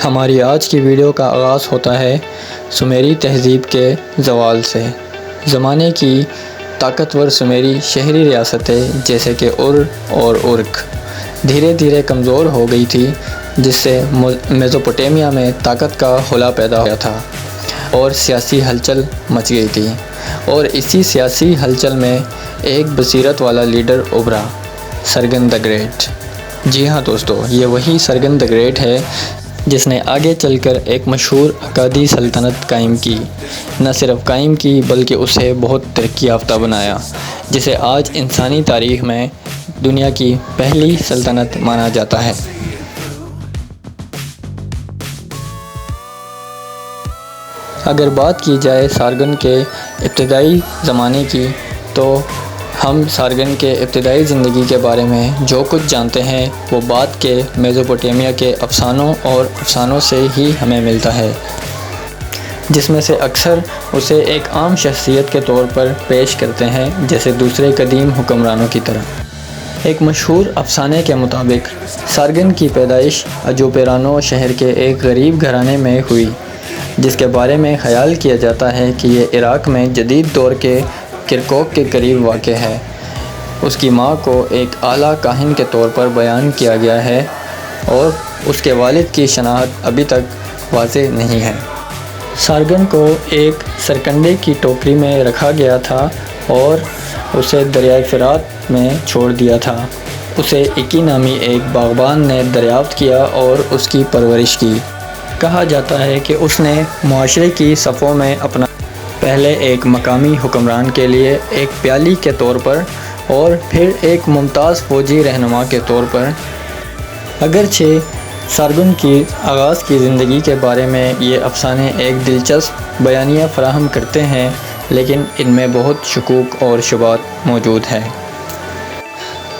ہماری آج کی ویڈیو کا آغاز ہوتا ہے سومیری تہذیب کے زوال سے۔ زمانے کی طاقتور سومیری شہری ریاستیں جیسے کہ ار اور ارک دھیرے دھیرے کمزور ہو گئی تھی، جس سے میزوپوٹیمیا میں طاقت کا خلا پیدا ہوا تھا اور سیاسی ہلچل مچ گئی تھی، اور اسی سیاسی ہلچل میں ایک بصیرت والا لیڈر ابھرا، سرگن دی گریٹ۔ جی ہاں دوستو، یہ وہی سرگن دی گریٹ ہے جس نے آگے چل کر ایک مشہور اکادی سلطنت قائم کی۔ نہ صرف قائم کی بلکہ اسے بہت ترقی یافتہ بنایا، جسے آج انسانی تاریخ میں دنیا کی پہلی سلطنت مانا جاتا ہے۔ اگر بات کی جائے سارگن کے ابتدائی زمانے کی، تو ہم سارگن کے ابتدائی زندگی کے بارے میں جو کچھ جانتے ہیں وہ بعد کے میزوپوٹیمیا کے افسانوں اور افسانوں سے ہی ہمیں ملتا ہے، جس میں سے اکثر اسے ایک عام شخصیت کے طور پر پیش کرتے ہیں، جیسے دوسرے قدیم حکمرانوں کی طرح۔ ایک مشہور افسانے کے مطابق سارگن کی پیدائش اجوپیرانو شہر کے ایک غریب گھرانے میں ہوئی، جس کے بارے میں خیال کیا جاتا ہے کہ یہ عراق میں جدید دور کے کرکوک کے قریب واقع ہے۔ اس کی ماں کو ایک اعلیٰ کاہن کے طور پر بیان کیا گیا ہے، اور اس کے والد کی شناخت ابھی تک واضح نہیں ہے۔ سارگن کو ایک سرکنڈے کی ٹوکری میں رکھا گیا تھا اور اسے دریائے فرات میں چھوڑ دیا تھا۔ اسے اکی نامی ایک باغبان نے دریافت کیا اور اس کی پرورش کی۔ کہا جاتا ہے کہ اس نے معاشرے کی صفوں میں اپنا پہلے ایک مقامی حکمران کے لیے ایک پیالی کے طور پر اور پھر ایک ممتاز فوجی رہنما کے طور پر۔ اگرچہ سارگن کی آغاز کی زندگی کے بارے میں یہ افسانے ایک دلچسپ بیانیہ فراہم کرتے ہیں، لیکن ان میں بہت شکوک اور شبہات موجود ہیں۔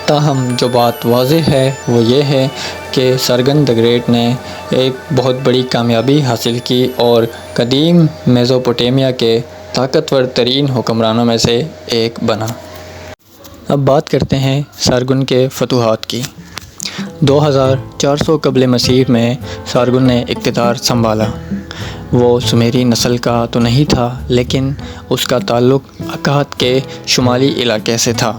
تاہم جو بات واضح ہے وہ یہ ہے کہ سرگن دی گریٹ نے ایک بہت بڑی کامیابی حاصل کی اور قدیم میزوپوٹیمیا کے طاقتور ترین حکمرانوں میں سے ایک بنا۔ اب بات کرتے ہیں سارگن کے فتوحات کی۔ 2400 قبل مسیح میں سارگن نے اقتدار سنبھالا۔ وہ سومیری نسل کا تو نہیں تھا، لیکن اس کا تعلق اکاد کے شمالی علاقے سے تھا۔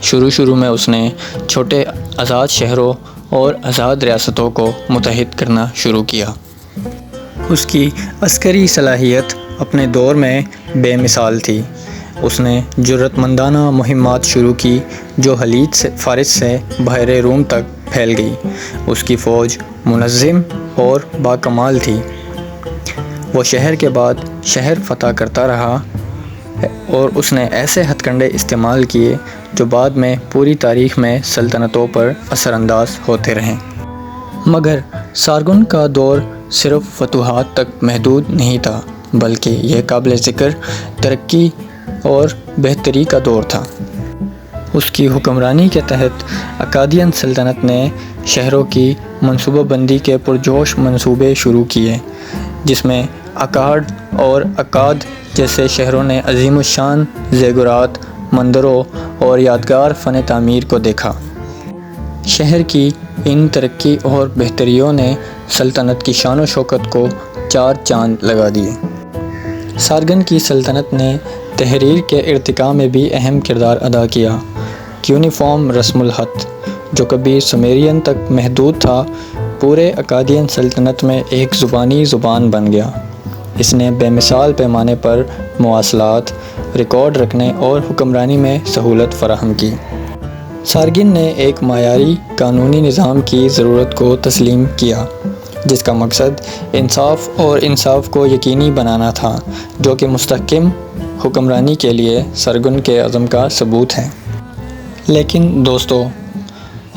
شروع میں اس نے چھوٹے آزاد شہروں اور آزاد ریاستوں کو متحد کرنا شروع کیا۔ اس کی عسکری صلاحیت اپنے دور میں بے مثال تھی۔ اس نے جرأت مندانہ مہمات شروع کی جو خلیج فارس سے بحیرہ روم تک پھیل گئی۔ اس کی فوج منظم اور باکمال تھی۔ وہ شہر کے بعد شہر فتح کرتا رہا، اور اس نے ایسے ہتھ کنڈے استعمال کیے جو بعد میں پوری تاریخ میں سلطنتوں پر اثر انداز ہوتے رہیں۔ مگر سارگن کا دور صرف فتوحات تک محدود نہیں تھا، بلکہ یہ قابل ذکر ترقی اور بہتری کا دور تھا۔ اس کی حکمرانی کے تحت اکادین سلطنت نے شہروں کی منصوبہ بندی کے پرجوش منصوبے شروع کیے، جس میں اکاد اور اکاد جیسے شہروں نے عظیم الشان زیگورات، مندروں اور یادگار فن تعمیر کو دیکھا۔ شہر کی ان ترقی اور بہتریوں نے سلطنت کی شان و شوکت کو چار چاند لگا دیے۔ سارگن کی سلطنت نے تحریر کے ارتقاء میں بھی اہم کردار ادا کیا۔ یونیفارم رسم الخط، جو کبھی سومیرین تک محدود تھا، پورے اکادین سلطنت میں ایک زبانی زبان بن گیا۔ اس نے بے مثال پیمانے پر مواصلات، ریکارڈ رکھنے اور حکمرانی میں سہولت فراہم کی۔ سارگن نے ایک معیاری قانونی نظام کی ضرورت کو تسلیم کیا، جس کا مقصد انصاف کو یقینی بنانا تھا، جو کہ مستحکم حکمرانی کے لیے سارگن کے عزم کا ثبوت ہے۔ لیکن دوستو،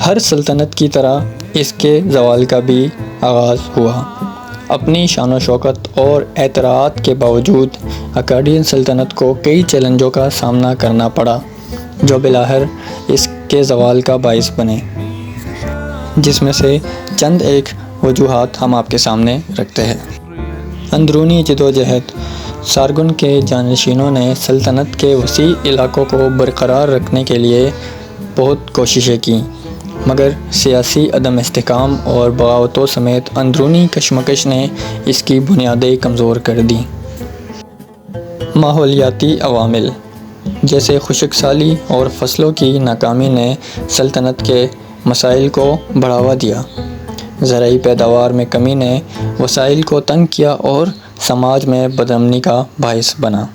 ہر سلطنت کی طرح اس کے زوال کا بھی آغاز ہوا۔ اپنی شان و شوکت اور اعتراعات کے باوجود اکادین سلطنت کو کئی چیلنجوں کا سامنا کرنا پڑا، جو بالآخر اس کے زوال کا باعث بنے، جس میں سے چند ایک وجوہات ہم آپ کے سامنے رکھتے ہیں۔ اندرونی جدوجہد۔ سارگن کے جانشینوں نے سلطنت کے وسیع علاقوں کو برقرار رکھنے کے لیے بہت کوششیں کیں۔ مگر سیاسی عدم استحکام اور بغاوتوں سمیت اندرونی کشمکش نے اس کی بنیادیں کمزور کر دیں۔ ماحولیاتی عوامل جیسے خشک سالی اور فصلوں کی ناکامی نے سلطنت کے مسائل کو بڑھاوا دیا۔ زرعی پیداوار میں کمی نے وسائل کو تنگ کیا اور سماج میں بدامنی کا باعث بنا۔